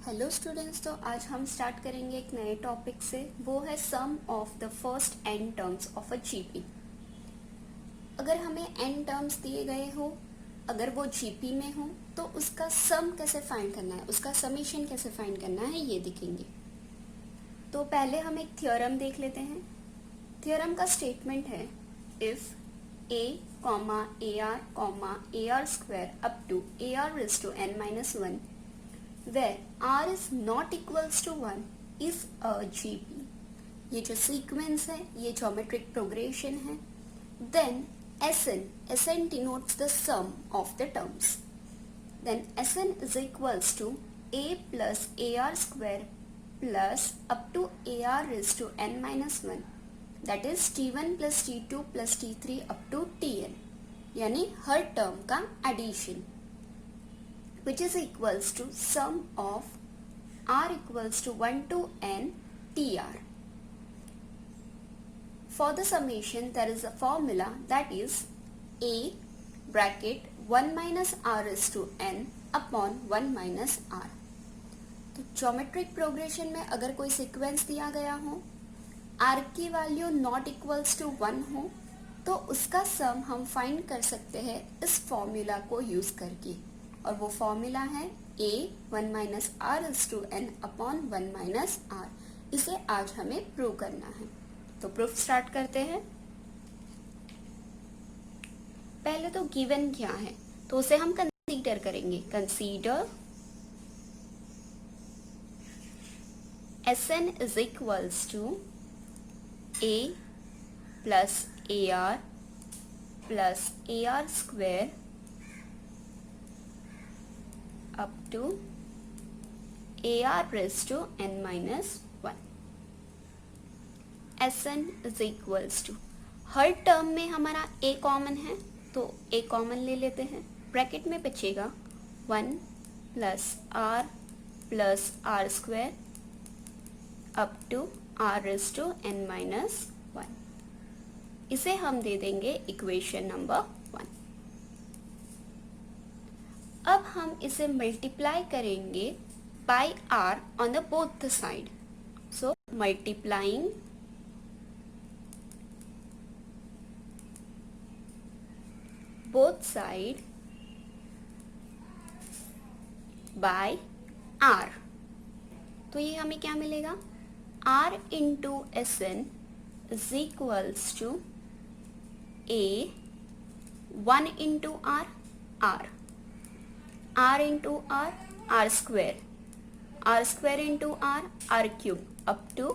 Hello students, तो आज हम स्टार्ट करेंगे एक नए टॉपिक से। वो है sum of the first n terms of a GP. अगर हमें n टर्म्स दिए गए हो, अगर वो जीपी में हो, तो उसका सम कैसे फाइंड करना है, उसका समीशन कैसे फाइंड करना है, ये दिखेंगे। तो पहले हम एक थ्योरम देख लेते हैं। थ्योरम का स्टेटमेंट है if a, ar square up to ar raised to n minus 1 where r is not equals to 1 is a GP। ये जो सीक्वेंस है, ये ज्योमेट्रिक प्रोग्रेशन है। Then Sn denotes the sum of the terms। then Sn is equals to a plus ar square plus up to ar raised to n minus 1 that is t1 plus t2 plus t3 up to tn, यानी हर term का addition, which is equals to sum of r equals to 1 to n tr। For the summation there is a formula that is a bracket 1 minus r raised to n upon 1 minus r। तो geometric progression में अगर कोई sequence दिया गया हो, r की value not equals to 1 हो, तो उसका सम हम फाइंड कर सकते हैं इस फॉर्मूला को यूज करके, और वो फॉर्मूला है a 1 minus r is to n upon 1 minus r. इसे आज हमें प्रूव करना है। तो प्रूफ स्टार्ट करते हैं। पहले तो गिवन क्या है, तो उसे हम कंसीडर करेंगे। Consider Sn is equals to a plus ar plus ar square up to ar raised to n minus 1। Sn is equals to, her term में हमारा a कॉमन है तो a कॉमन ले लेते हैं। ब्रैकेट में बचेगा 1 plus r square up to r raised to n minus 1। इसे हम दे देंगे इक्वेशन नंबर 1। अब हम इसे मल्टीप्लाई करेंगे by r on the both the side. So multiplying both side by r, तो ये हमें क्या मिलेगा, r into Sn is equals to a 1 into r, r into r square into r cube up to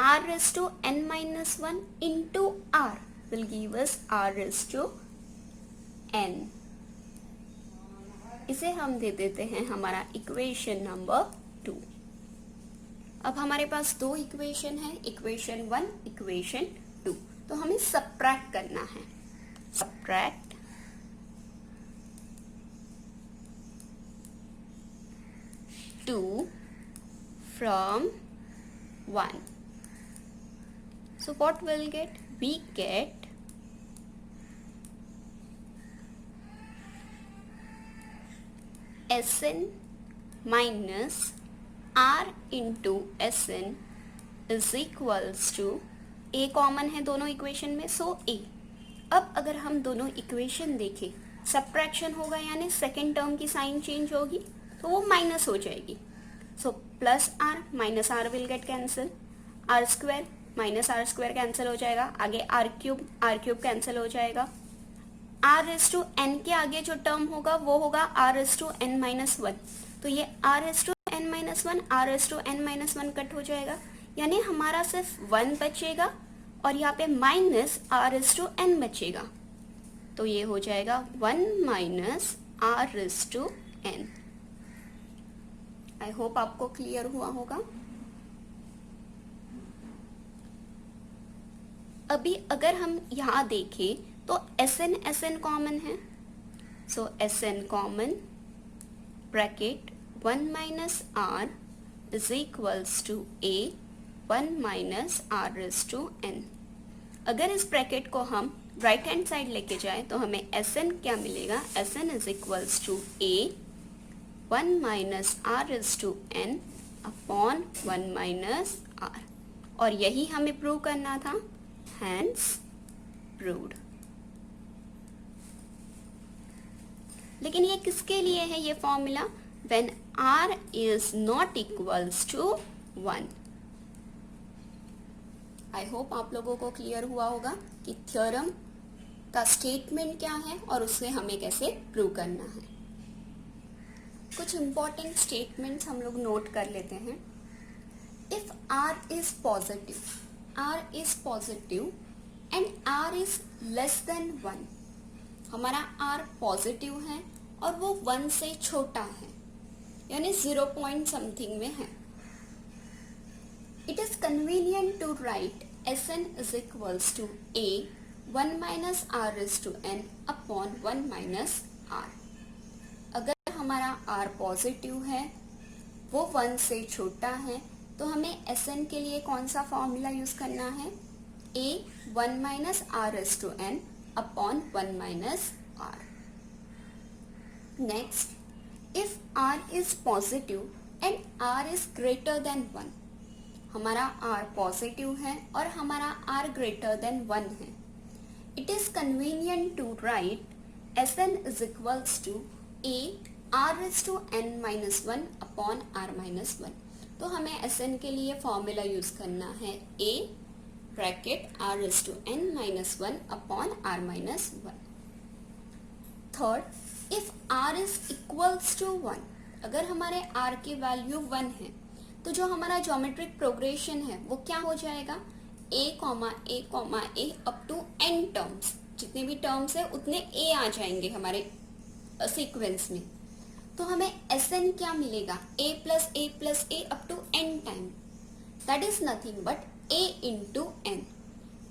r raise to n minus 1 into r will give us r raise to n। इसे हम दे देते हैं हमारा equation number 2। अब हमारे पास दो equation है, equation 1, equation 2। तो हमें सबट्रैक्ट करना है। Subtract two from 1। So what we'll get? We get Sn minus r into Sn is equals to, a common है दोनों इक्वेशन में, सो a। अब अगर हम दोनों इक्वेशन देखें, सबट्रैक्शन होगा यानी सेकेंड टर्म की साइन चेंज होगी, तो वो माइनस हो जाएगी। So plus r minus r will get cancel, r square minus r square cancel हो जाएगा, आगे आर क्यूब कैंसिल हो जाएगा। आर रेज टू एन के आगे जो टर्म होगा वो होगा r raise to n minus 1, तो ये r raise to n minus 1 r raise to n minus 1 cut हो जाएगा, यानी हमारा सिर्फ 1 बचेगा और यहाँ पे minus r raise to n बचेगा। तो ये हो जाएगा 1 minus r raise to n. I hope आपको क्लियर हुआ होगा। अभी अगर हम यहाँ देखें तो Sn कॉमन है, so Sn common, bracket 1 minus r is equals to a 1 minus r raise to n। अगर इस ब्रैकेट को हम राइट हैंड साइड लेके जाए तो हमें Sn क्या मिलेगा, Sn is equals to a 1 minus r is to n upon 1 minus r, और यही हमें प्रूव करना था, हैंस प्रूव्ड। लेकिन ये किसके लिए है ये formula? When r is not equals to 1। I hope आप लोगों को क्लियर हुआ होगा कि थ्योरम का स्टेटमेंट क्या है और उसे हमें कैसे प्रूव करना है। कुछ इंपॉर्टेंट स्टेटमेंट्स हम लोग नोट कर लेते हैं। If r is positive and r is less than 1, हमारा r पॉजिटिव है और वो 1 से छोटा है, यानी 0 पॉइंट समथिंग में है। It is convenient to write Sn is equals to a 1 minus r is to n upon 1 minus r। अगर हमारा r पॉजिटिव है, वो 1 से छोटा है, तो हमें Sn के लिए कौन सा फॉर्मूला यूज करना है? a 1 minus r is to n upon 1 minus r। Next, if r is positive and r is greater than 1, हमारा r पॉजिटिव है और हमारा r ग्रेटर देन 1 है। It is convenient to write Sn is equals to a r is to n minus 1 upon r minus 1। तो हमें Sn के लिए formula use करना है a bracket r is to n minus 1 upon r minus 1। Third, if r is equals to 1, अगर हमारे r की value 1 है, तो जो हमारा ज्योमेट्रिक प्रोग्रेशन है वो क्या हो जाएगा? a, a up to n terms, जितने भी टर्म्स है उतने a आ जाएंगे हमारे सीक्वेंस में। तो हमें Sn क्या मिलेगा? a plus a up to n time, that is nothing but a into n।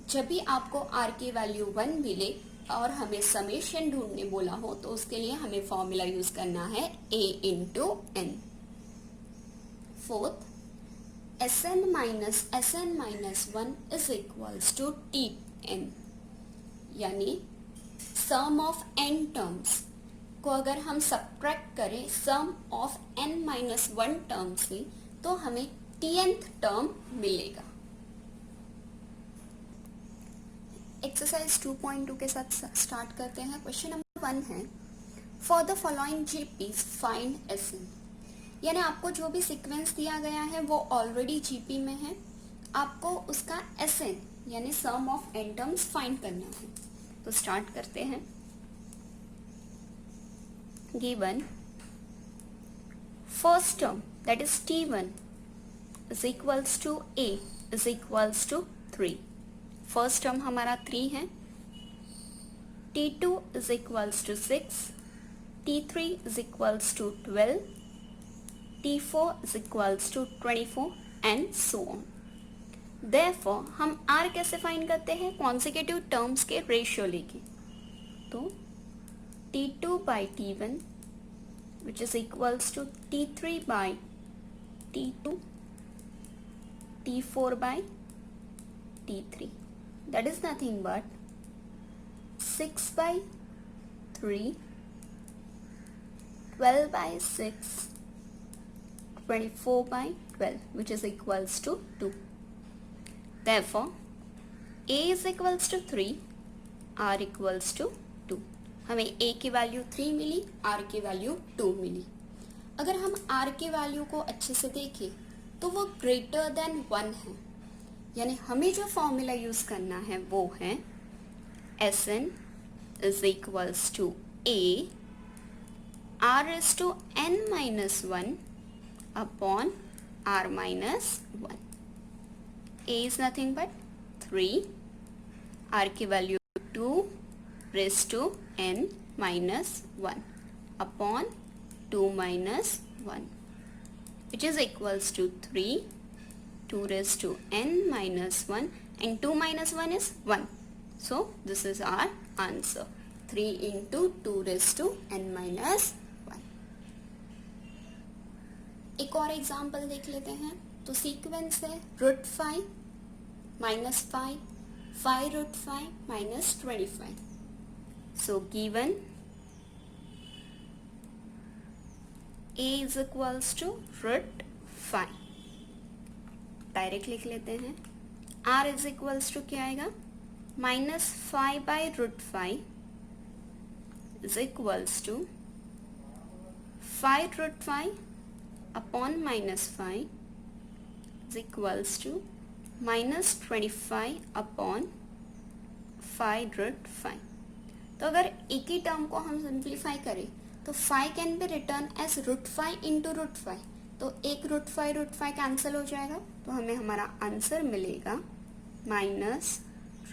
जब भी आपको r की वैल्यू 1 मिले और हमें समेशन ढूंढने बोला हो, तो उसके लिए हमें फॉर्मूला यूज करना है a into n। Fourth, Sn minus 1 is equals to Tn, यानी सम ऑफ n टर्म्स को अगर हम सब्ट्रैक्ट करें सम ऑफ n माइनस 1 टर्म से, तो हमें tnth टर्म मिलेगा। एक्सरसाइज 2.2 के साथ स्टार्ट करते हैं। क्वेश्चन नंबर 1 है, for the following GPs find Sn। यानी आपको जो भी सीक्वेंस दिया गया है वो ऑलरेडी जीपी में है, आपको उसका Sn यानी sum of n terms find करना है। तो स्टार्ट करते हैं। Given first term that is t1 is equals to a is equals to 3। First term हमारा 3 है। t2 is equals to 6, t3 is equals to 12, t4 is equals to 24 and so on। Therefore हम r कैसे find करते हैं? Consecutive terms के ratio लेके। तो t2 by t1 which is equals to t3 by t2, t4 by t3, that is nothing but 6 by 3, 12 by 6, 24 by 12 which is equals to 2। Therefore a is equals to 3, r equals to 2। हमें a की value 3 मिली, r की value 2 मिली। अगर हम r की value को अच्छे से देखें तो वो ग्रेटर देन 1 है, यानी हमें जो फॉर्मूला यूज करना है वो है Sn is equals to a r is to n minus 1 upon r minus 1। a is nothing but 3, r की value 2 raised to n minus 1 upon 2 minus 1 which is equals to 3, 2 raised to n minus 1 and 2 minus 1 is 1। So this is our answer, 3 into 2 raised to n minus 1। एक और example देख लेते हैं। तो sequence है √5 minus 5, 5√5 minus 25। So given a is equals to root 5. Direct लिख लेते हैं. r इज इक्वल्स टू क्या आएगा, -5 by root 5 is equals to 5 root 5 upon -5 is equals to -25 upon 5 root 5. तो अगर एक ही टर्म को हम सिंप्लीफाई करें तो 5 can be return as root 5 into root 5. तो एक रूट 5 कैंसिल हो जाएगा, तो हमें हमारा आंसर मिलेगा माइनस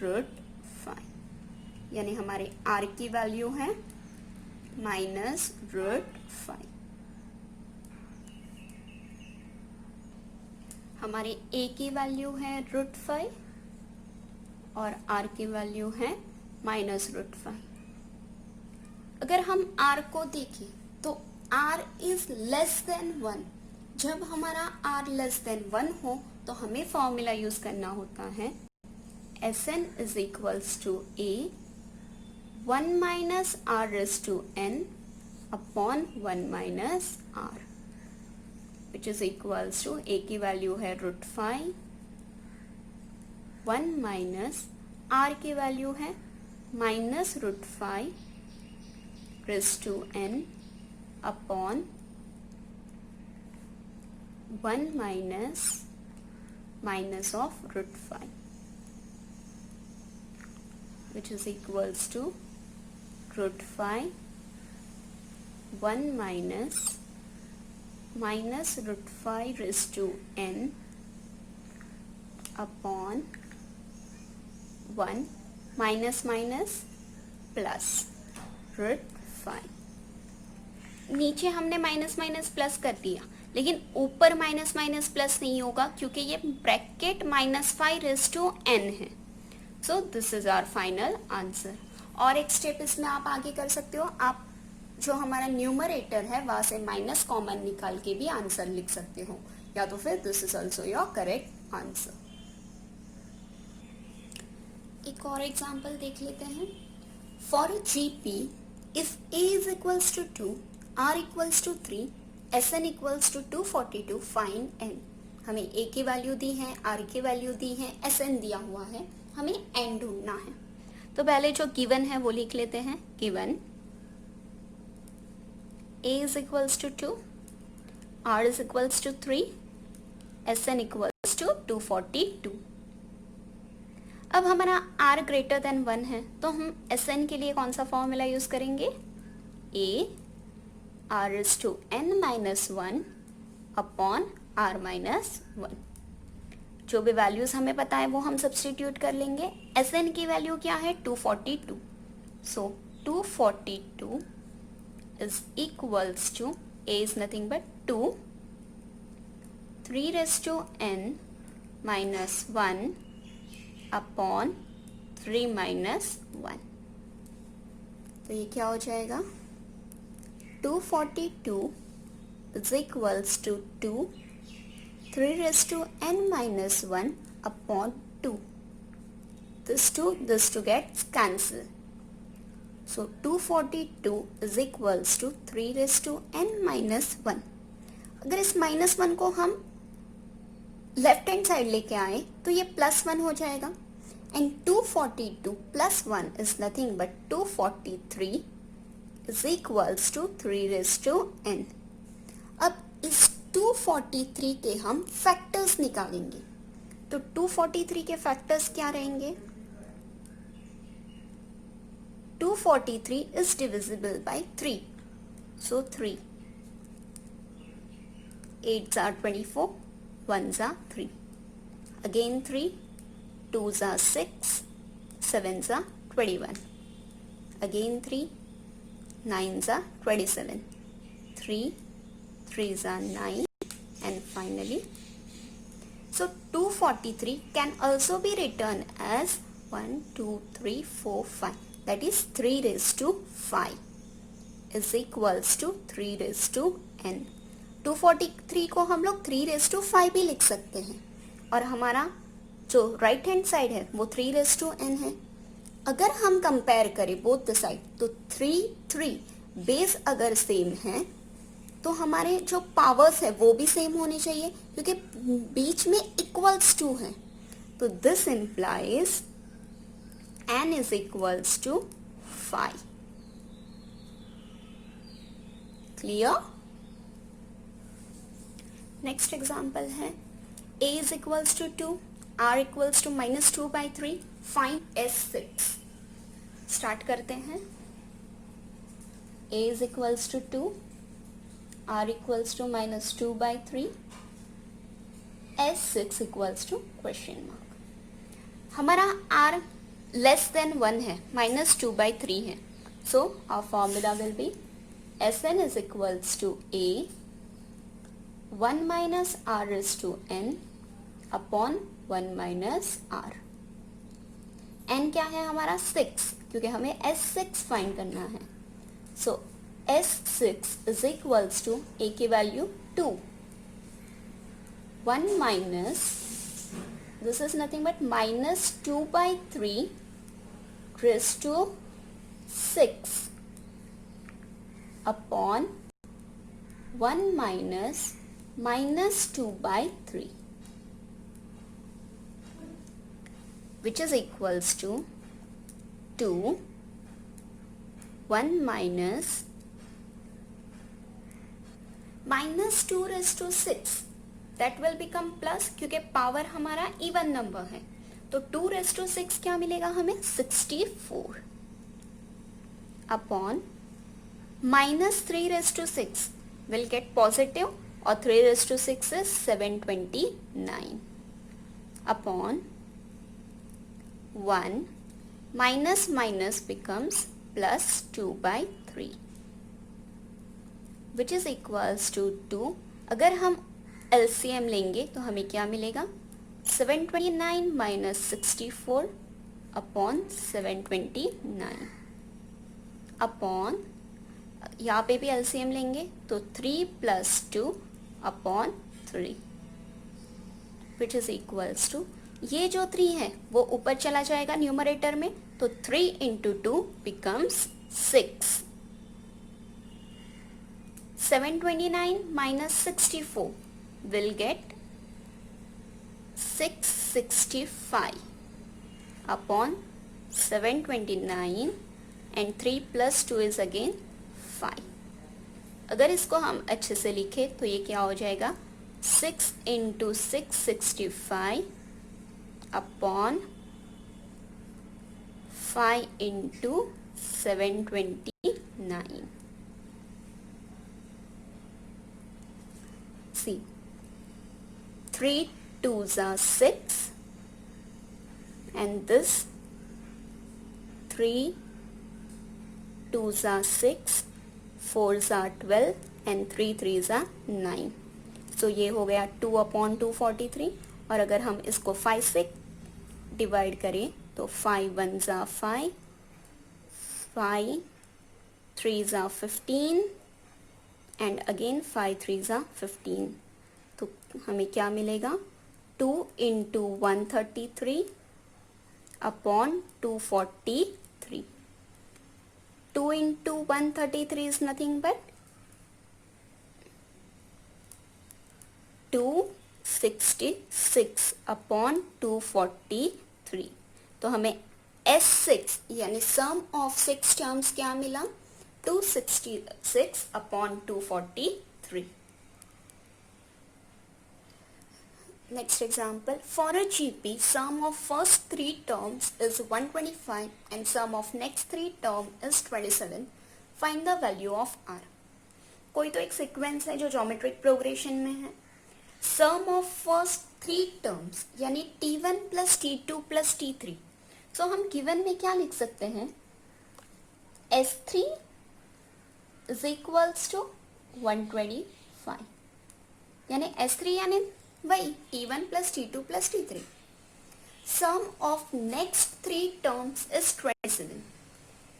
रूट 5. यानी हमारे r की वैल्यू है माइनस रूट 5. हमारे a की वैल्यू है रूट 5 और r की वैल्यू है माइनस रूट 5. अगर हम r को देखें तो r इज लेस देन 1. जब हमारा r लेस देन 1 हो तो हमें फॉर्मूला यूज करना होता है Sn is equals to a 1 minus r raise to n upon 1 minus r, which is equals to a की वैल्यू है रूट 5, 1 माइनस r की वैल्यू है minus root 5 raise to n upon 1 minus of root 5, which is equals to root 5 1 minus root 5 raised to n upon 1 minus plus root 5. नीचे हमने minus plus कर दिया, लेकिन ऊपर माइनस प्लस नहीं होगा क्योंकि ये ब्रैकेट -5 रेज़ टू n है. So this is our final answer. और एक स्टेप इसमें आप आगे कर सकते हो. आप जो हमारा न्यूमरेटर है वहां से माइनस कॉमन निकाल के भी आंसर लिख सकते हो, या तो फिर this is also your correct answer. एक और एग्जाम्पल देख लेते हैं. For GP if a is equals to 2, r equals to 3, Sn equals to 242, find n. हमें a की वैल्यू दी है, r की वैल्यू दी है, Sn दिया हुआ है, हमें n ढूंढना है. तो पहले जो गिवन है वो लिख लेते हैं. Given a is equals to 2, r is equals to 3, Sn equals to 242. अब हमारा r ग्रेटर देन 1 है तो हम Sn के लिए कौन सा फॉर्मूला यूज करेंगे. a r is to n minus 1 upon r minus 1. जो भी वैल्यूज हमें पता है वो हम सब्स्टिट्यूट कर लेंगे. Sn की वैल्यू क्या है 242. So 242 is equals to a is nothing but 2, 3 raise to n minus 1 upon 3 minus 1. तो ये क्या हो जाएगा 242 is equals to 2, 3 raised to n minus 1 upon 2. This 2 gets cancelled. So 242 is equals to 3 raised to n minus 1. अगर इस -1 को हम left hand side लेके आए तो ये +1 हो जाएगा. And 242 plus 1 is nothing but 243 is equals to 3 raised to n. अब इस 243 के हम फैक्टर्स निकालेंगे. तो 243 के फैक्टर्स क्या रहेंगे. 243 is divisible by 3. So 3, 8s are 24, 1s are 3. Again 3, 2s are 6, 7s are 21. Again 3, 9s are 27. 3, 3s are 9. And finally, so 243 can also be written as 1, 2, 3, 4, 5. That is 3 raised to 5 is equals to 3 raised to n. 243 को हम लोग 3 raised to 5 भी लिख सकते हैं. और हमारा जो राइट हैंड साइड है वो 3 raised to n है. अगर हम कंपेयर करें बोथ द साइड तो 3 बेस अगर सेम है तो हमारे जो पावर्स है वो भी सेम होने चाहिए, क्योंकि बीच में इक्वल्स टू है। तो this implies n is equals to 5। Clear? Next example है a is equals to 2, r equals to -2/3, find S6। Start करते हैं। a is equals to 2, r equals to -2/3, S6 equals to question mark. हमारा r less than 1 है, -2/3 है, so our formula will be Sn is equals to a 1 minus r is to n upon 1 minus r। n क्या है हमारा 6, क्योंकि हमें S6 find करना है। सो S6 is equals to a की value 2, 1 minus, this is nothing but -2/3 raised to 6 upon 1 minus -2/3, which is equals to 2, 1 minus -2 raised to 6, that will become plus, क्योंकि power हमारा इवन नंबर है। तो 2 raised to 6 क्या मिलेगा हमें? 64 upon -3 raised to 6 will get positive, और 3 raised to 6 is 729 upon 1 minus minus becomes plus 2/3, which is equals to 2। अगर हम LCM लेंगे तो हमें क्या मिलेगा? 729 minus 64 upon 729 अपॉन, यहाँ पे भी LCM लेंगे तो 3 + 2 upon 3, which is equals to, ये जो 3 है वो ऊपर चला जाएगा न्यूमरेटर में, तो 3 into 2 becomes 6। 729 minus 64 will get 665 upon 729 and 3 + 2 is again 5। अगर इसको हम अच्छे से लिखें तो ये क्या हो जाएगा? 6 into 665 upon 5 into 729। See, 3 2s are 6 and this 3 2s are 6, 4s are 12 and 3 3s are 9। सो ये हो गया 2/243, और अगर हम इसको 5 से डिवाइड करें तो 5 1s are 5, 5 3s are 15 and again 5 3s are 15। तो हमें क्या मिलेगा? 2 into 133 upon 243। 2 into 133 is nothing but 266 upon 243। तो हमें S6 यानी सम ऑफ 6 टर्म्स क्या मिला? 266 upon 243। Next example, for a GP, sum of first 3 terms is 125 and sum of next 3 term is 27. Find the value of R। कोई तो एक sequence है जो ज्योमेट्रिक प्रोग्रेशन में है। सम ऑफ फर्स्ट 3 टर्म्स यानी T1 + T2 + T3। सो हम given में क्या लिख सकते हैं? S3 is equals to 125, यानी S3 यानी वही T1 + T2 + T3। Sum of next 3 terms is 27।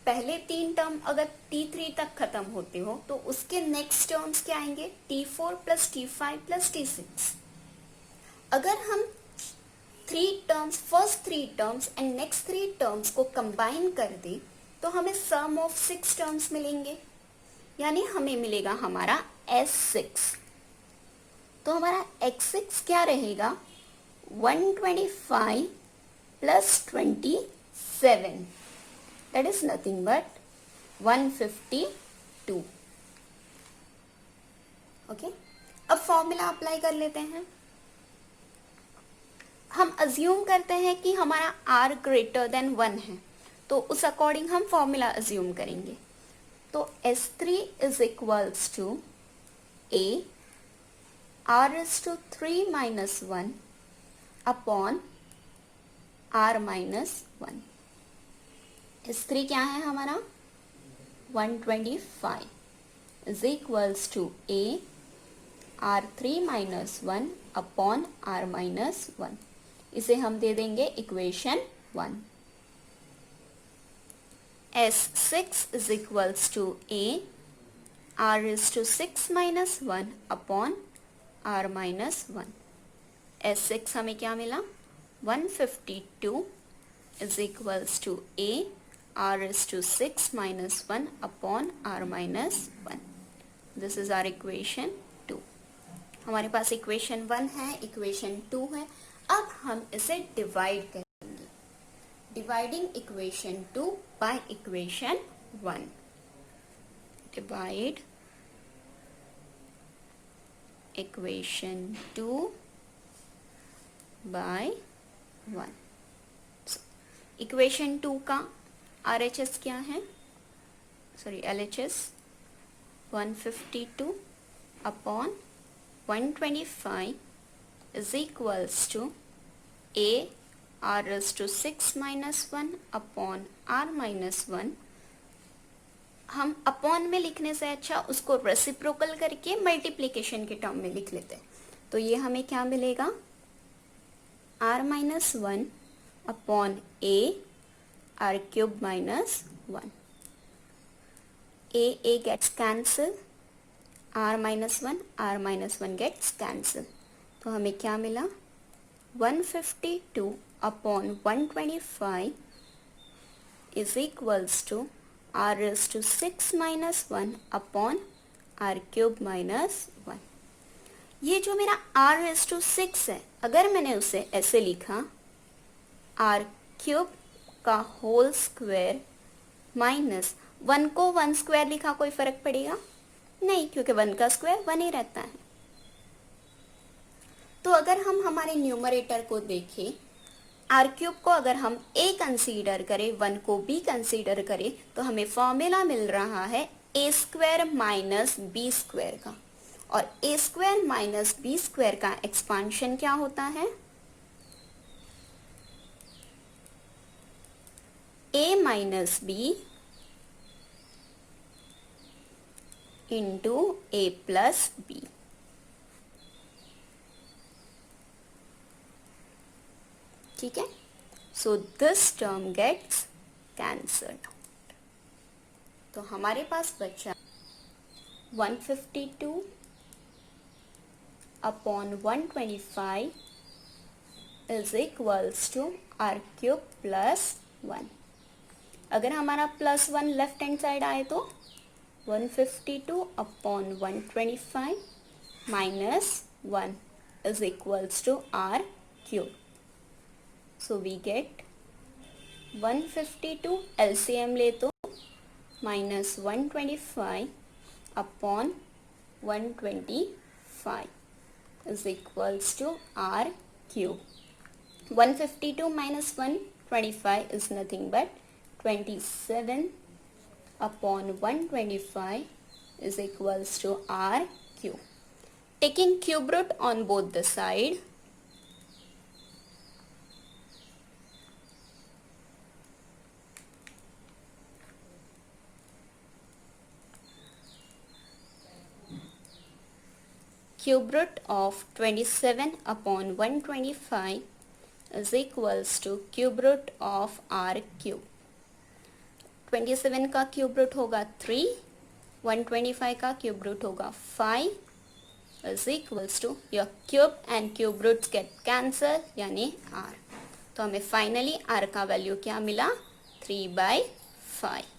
पहले 3 टर्म अगर T3 तक खत्म होते हो तो उसके नेक्स्ट टर्म्स क्या आएंगे? T4 + T5 + T6। अगर हम 3 terms, first 3 terms and next 3 terms को कंबाइन कर दे तो हमें सम ऑफ 6 टर्म्स मिलेंगे, यानी हमें मिलेगा हमारा S6, तो हमारा x6 क्या रहेगा 125 plus 27, that is nothing but 152. Okay, अब फॉर्मूला अप्लाई कर लेते हैं. हम अज्यूम करते हैं कि हमारा r ग्रेटर देन 1 है, तो उस अकॉर्डिंग हम फॉर्मूला अज्यूम करेंगे. तो S3 is equals to a r is to 3 minus 1 upon r minus 1. S3 क्या है हमारा 125 is equals to a r3 minus 1 upon r minus 1. इसे हम दे देंगे equation 1. S6 is equals to a r is to 6 minus 1 upon r minus 1. S6 हमें क्या मिला 152 is equals to a r is to 6 minus 1 upon r minus 1. This is our equation 2. हमारे पास equation 1 है, equation 2 है. अब हम इसे divide करेंगे. Dividing equation 2 by equation 1. Divide equation 2 by 1. Equation 2 का RHS क्या है, sorry LHS 152 upon 125 is equals to a r is to 6 minus 1 upon r minus 1. हम अपॉन में लिखने से अच्छा उसको रेसिप्रोकल करके मल्टीप्लिकेशन के टर्म में लिख लेते हैं. तो ये हमें क्या मिलेगा r minus 1 upon a r cube minus 1. a gets cancel, r minus 1 gets cancel. तो हमें क्या मिला 152 upon 125 is equals to r is to 6 minus 1 upon r cube minus 1. ये जो मेरा r is to 6 है, अगर मैंने उसे ऐसे लिखा r cube का होल स्क्वायर माइनस 1 को 1 स्क्वायर लिखा, कोई फर्क पड़ेगा नहीं, क्योंकि 1 का स्क्वायर 1 ही रहता है. तो अगर हम हमारे न्यूमरेटर को देखें, आर क्यूब को अगर हम a कंसीडर करें, 1 को b कंसीडर करें, तो हमें फॉर्मूला मिल रहा है a square minus b square का. और a square minus b square का एक्सपांशन क्या होता है a minus b into a plus b. ठीक है, so this term gets cancelled. तो हमारे पास बचा 152 upon 125 is equals to r cube plus 1. अगर हमारा प्लस 1 लेफ्ट हैंड साइड आए तो 152 upon 125 minus 1 is equals to r cube. So we get 152 LCM ले तो minus 125 upon 125 is equals to R cube. 152 minus 125 is nothing but 27 upon 125 is equals to R cube. Taking cube root on both the side, cube root of 27 upon 125 is equals to cube root of r cube. 27 का cube root होगा 3, 125 का cube root होगा 5 is equals to your cube and cube roots get cancel यानी r. तो हमें finally r का value क्या मिला 3/5.